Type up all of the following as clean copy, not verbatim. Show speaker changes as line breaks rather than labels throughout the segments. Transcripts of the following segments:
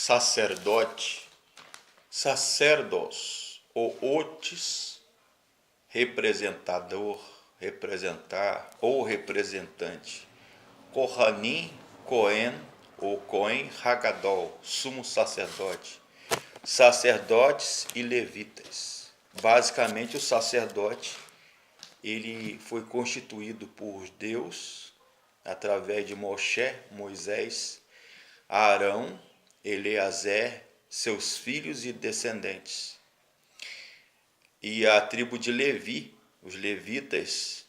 sacerdote, sacerdos, ou otis, representador, representar ou representante, Kohanim, Cohen ou Cohen Hagadol, sumo sacerdote, sacerdotes e levitas. Basicamente, o sacerdote ele foi constituído por Deus através de Moisés, Arão, Eleazer, seus filhos e descendentes. E a tribo de Levi, os levitas,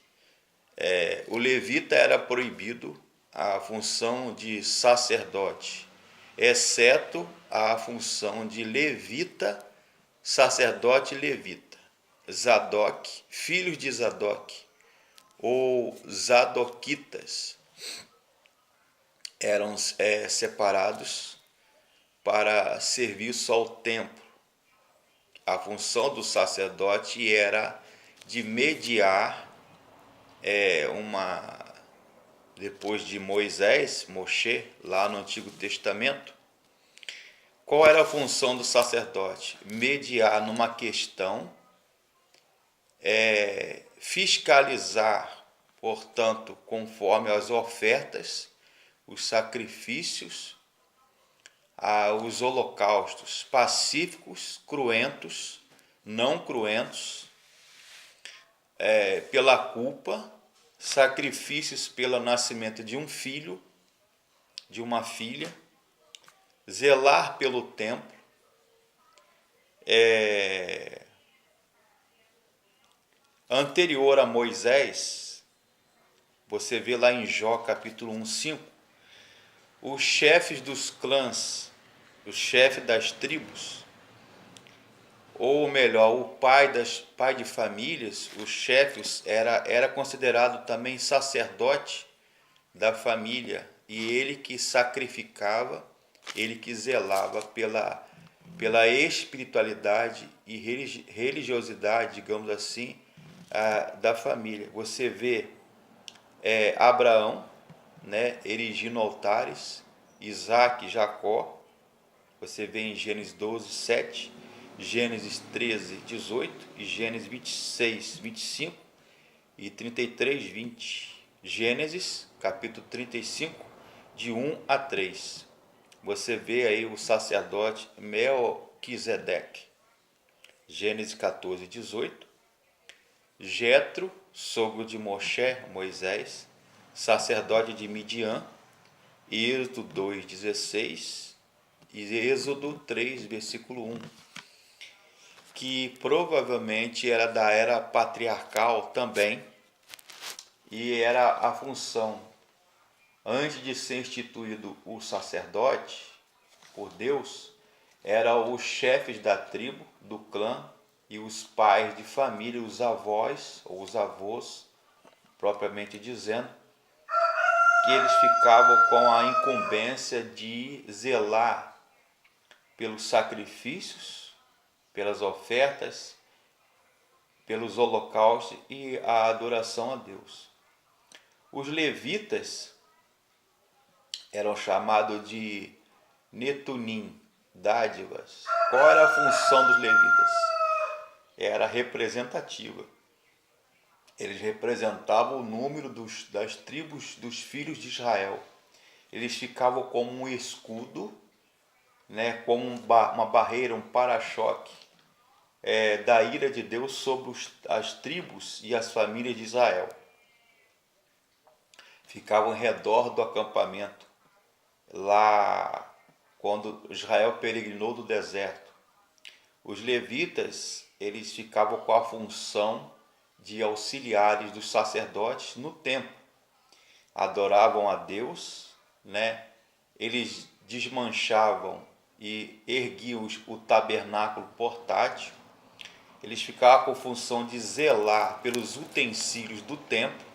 o levita era proibido a função de sacerdote, exceto a função de levita, sacerdote levita. Zadok, filhos de Zadok, ou zadoquitas, eram separados para serviço ao templo. A função do sacerdote era de mediar depois de Moisés, Moshe, lá no Antigo Testamento. Qual era a função do sacerdote? Mediar numa questão, fiscalizar, portanto, conforme as ofertas, os sacrifícios, os holocaustos pacíficos, cruentos, não cruentos, pela culpa, sacrifícios pelo nascimento de um filho, de uma filha, zelar pelo templo, anterior a Moisés, você vê lá em Jó capítulo 1:5, os chefes dos clãs, os chefes das tribos, ou melhor, o pai de famílias, os chefes, era considerado também sacerdote da família, e ele que sacrificava, ele que zelava pela espiritualidade e religiosidade, digamos assim, da família. Você vê Abraão, né, erigindo altares, Isaac, Jacó, você vê em Gênesis 12:7, Gênesis 13:18 e Gênesis 26:25 e 33:20. Gênesis capítulo 35, de 1-3. Você vê aí o sacerdote Melquisedeque. Gênesis 14:18. Jetro, sogro de Moisés, sacerdote de Midian, Êxodo 2:16 e Êxodo 3, versículo 1, que provavelmente era da era patriarcal também, e era a função, antes de ser instituído o sacerdote por Deus, eram os chefes da tribo, do clã, e os pais de família, os avós ou os avós, propriamente dizendo, que eles ficavam com a incumbência de zelar pelos sacrifícios, pelas ofertas, pelos holocaustos e a adoração a Deus. Os levitas eram chamados de netunim, dádivas. Qual era a função dos levitas? Era representativa. Eles representavam o número das tribos dos filhos de Israel. Eles ficavam como um escudo, né, como uma barreira, um para-choque da ira de Deus sobre as tribos e as famílias de Israel. Ficavam ao redor do acampamento, lá quando Israel peregrinou do deserto. Os levitas, eles ficavam com a função de auxiliares dos sacerdotes no templo. Adoravam a Deus, né? Eles desmanchavam e erguiam o tabernáculo portátil. Eles ficavam com função de zelar pelos utensílios do templo,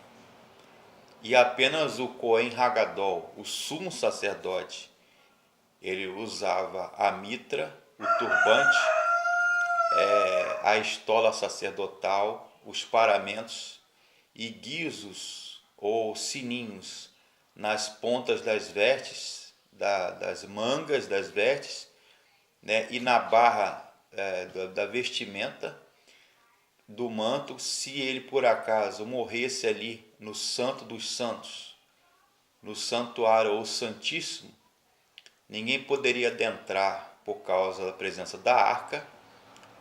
e apenas o Cohen Hagadol, o sumo sacerdote, ele usava a mitra, o turbante, a estola sacerdotal, os paramentos e guizos ou sininhos nas pontas das das mangas, das vestes, né, e na barra da vestimenta do manto, se ele por acaso morresse ali no Santo dos Santos, no santuário ou santíssimo, ninguém poderia adentrar por causa da presença da arca,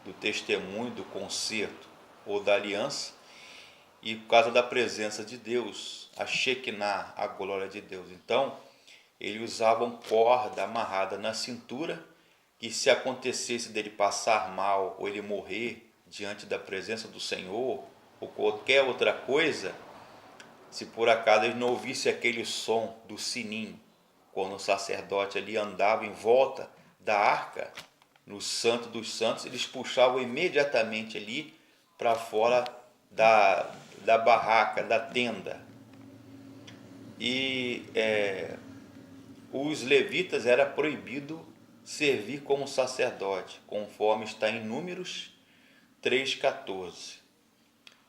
do testemunho, do concerto ou da aliança, e por causa da presença de Deus, a Shekinah, a glória de Deus. Então, eles usavam corda amarrada na cintura, que se acontecesse dele passar mal ou ele morrer diante da presença do Senhor, ou qualquer outra coisa, se por acaso ele não ouvisse aquele som do sininho, quando o sacerdote ali andava em volta da arca, no Santo dos Santos, eles puxavam imediatamente ali para fora da barraca, da tenda. E os levitas era proibido servir como sacerdote, conforme está em Números 3,14.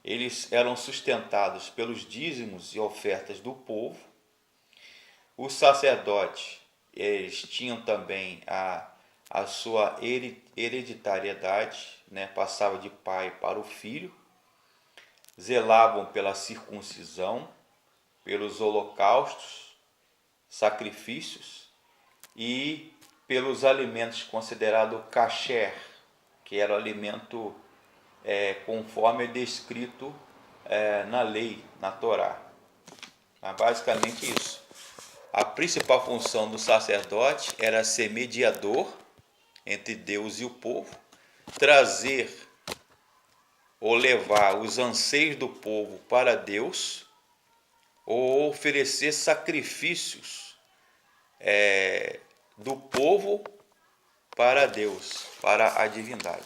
Eles eram sustentados pelos dízimos e ofertas do povo. Os sacerdotes, eles tinham também a sua hereditariedade, né? Passava de pai para o filho. Zelavam pela circuncisão, pelos holocaustos, sacrifícios e pelos alimentos considerados kasher, que era o alimento conforme é descrito na lei, na Torá. Mas basicamente isso. A principal função do sacerdote era ser mediador entre Deus e o povo, trazer ou levar os anseios do povo para Deus, ou oferecer sacrifícios do povo para Deus, para a divindade.